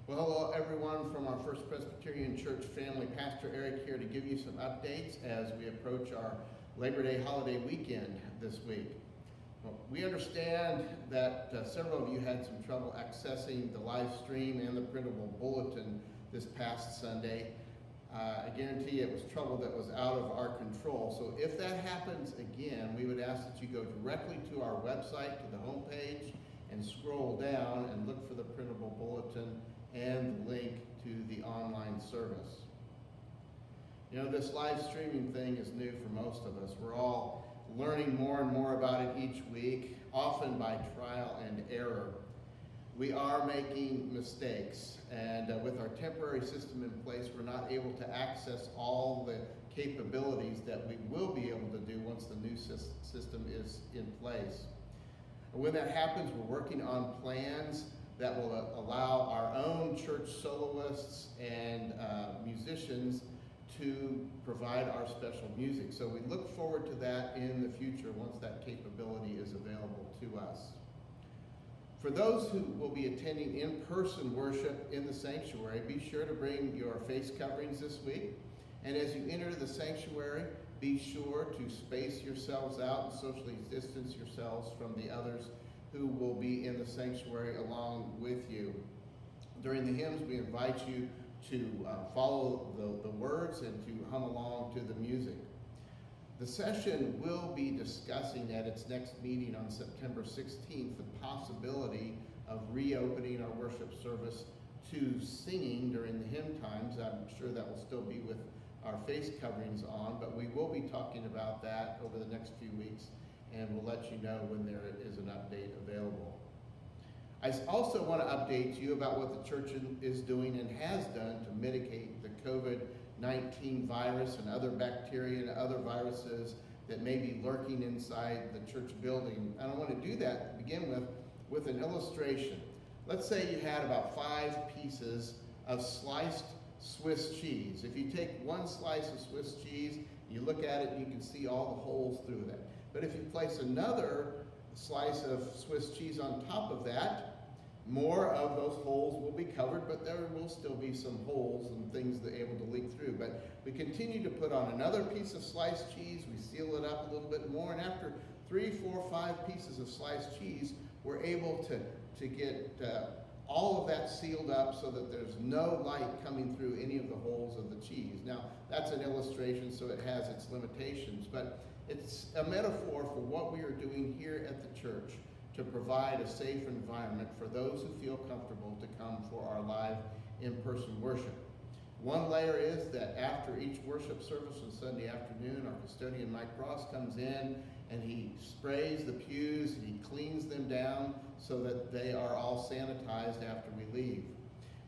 Well, hello everyone from our First Presbyterian Church family. Pastor Eric here to give you some updates as we approach our Labor Day holiday weekend this week. Well, we understand that several of you had some trouble accessing the live stream and the printable bulletin this past Sunday. I guarantee it was trouble that was out of our control. So if that happens again, we would ask that you go directly to our website, to the homepage, and scroll down and look for the printable bulletin and the link to the online service. You know, this live streaming thing is new for most of us. We're all learning more and more about it each week, often by trial and error. We are making mistakes, and with our temporary system in place, we're not able to access all the capabilities that we will be able to do once the new system is in place. And when that happens, we're working on plans that will allow our own church soloists and musicians to provide our special music. So we look forward to that in the future once that capability is available to us. For those who will be attending in-person worship in the sanctuary, be sure to bring your face coverings this week. And as you enter the sanctuary, be sure to space yourselves out and socially distance yourselves from the others who will be in the sanctuary along with you. During the hymns, we invite you to follow the words and to hum along to the music. The session will be discussing at its next meeting on September 16th the possibility of reopening our worship service to singing during the hymn times. I'm sure that will still be with our face coverings on, but we will be talking about that over the next few weeks, and we'll let you know when there is an update available. I also want to update you about what the church is doing and has done to mitigate the COVID-19 virus and other bacteria and other viruses that may be lurking inside the church building. And I want to do that to begin with an illustration. Let's say you had about 5 pieces of sliced Swiss cheese. If you take one slice of Swiss cheese, you look at it and you can see all the holes through that. But if you place another slice of Swiss cheese on top of that, more of those holes will be covered, but there will still be some holes and things that are able to leak through. But we continue to put on another piece of sliced cheese, we seal it up a little bit more, and after 3, 4, 5 pieces of sliced cheese, we're able to get all of that sealed up so that there's no light coming through any of the holes of the cheese. Now, that's an illustration, so it has its limitations, but it's a metaphor for what we are doing here at the church to provide a safe environment for those who feel comfortable to come for our live in-person worship. One layer is that after each worship service on Sunday afternoon, our custodian Mike Ross comes in and he sprays the pews and he cleans them down so that they are all sanitized after we leave.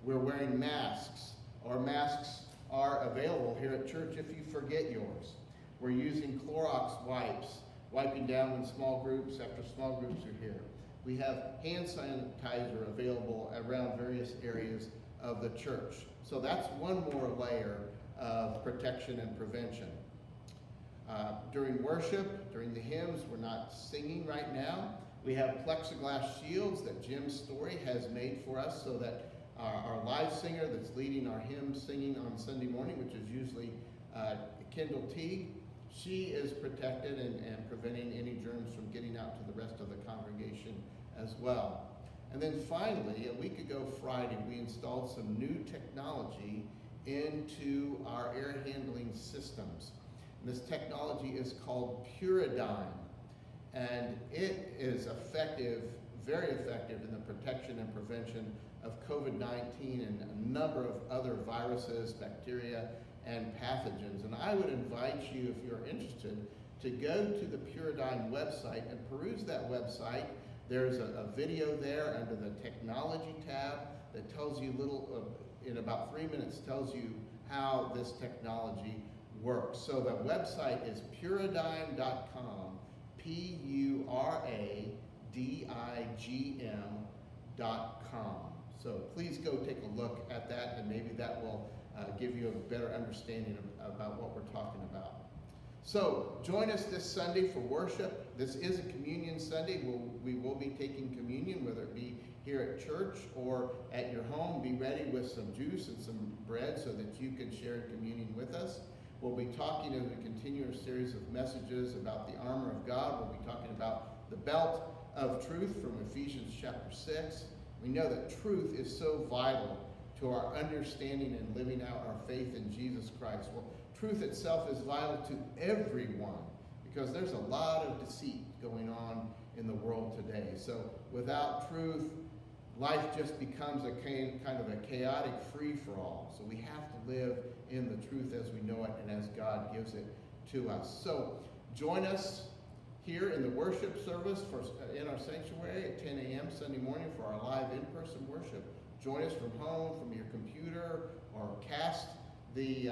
We're wearing masks. Our masks are available here at church if you forget yours. We're using Clorox wipes, wiping down in small groups after small groups are here. We have hand sanitizer available around various areas of the church. So that's one more layer of protection and prevention. During worship, during the hymns, we're not singing right now. We have plexiglass shields that Jim Story has made for us so that our live singer that's leading our hymn singing on Sunday morning, which is usually Kendall Teague, she is protected and preventing any germs from getting out to the rest of the congregation as well. And then finally, a week ago Friday, we installed some new technology into our air handling systems. And this technology is called Puradyne, and it is effective, very effective in the protection and prevention of COVID-19 and a number of other viruses, bacteria, and pathogens. And I would invite you, if you're interested, to go to the Puradyne website and peruse that website. There's a video there under the technology tab that tells you in about 3 minutes, tells you how this technology works. So the website is puradigm.com, PURADIGM.com. So please go take a look at that, and maybe that will give you a better understanding about what we're talking about. So join us this Sunday for worship. This is a communion Sunday. We will be taking communion, whether it be here at church or at your home. Be ready with with some juice and some bread so that you can share in communion with us. We'll be talking as we continue our series of messages about the armor of God. We'll be talking about the belt of truth from Ephesians chapter 6. We know that truth is so vital to our understanding and living out our faith in Jesus Christ. Well, truth itself is vital to everyone because there's a lot of deceit going on in the world today. So without truth, life just becomes a kind of a chaotic free-for-all. So we have to live in the truth as we know it and as God gives it to us. So join us here in the worship service in our sanctuary at 10 a.m. Sunday morning for our live in-person worship. Join us from home, from your computer, or cast the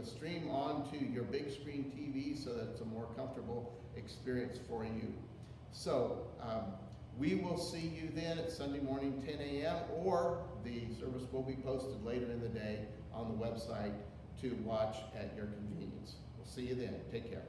stream onto your big screen TV so that it's a more comfortable experience for you. So we will see you then at Sunday morning 10 a.m. or the service will be posted later in the day on the website to watch at your convenience. We'll see you then. Take care.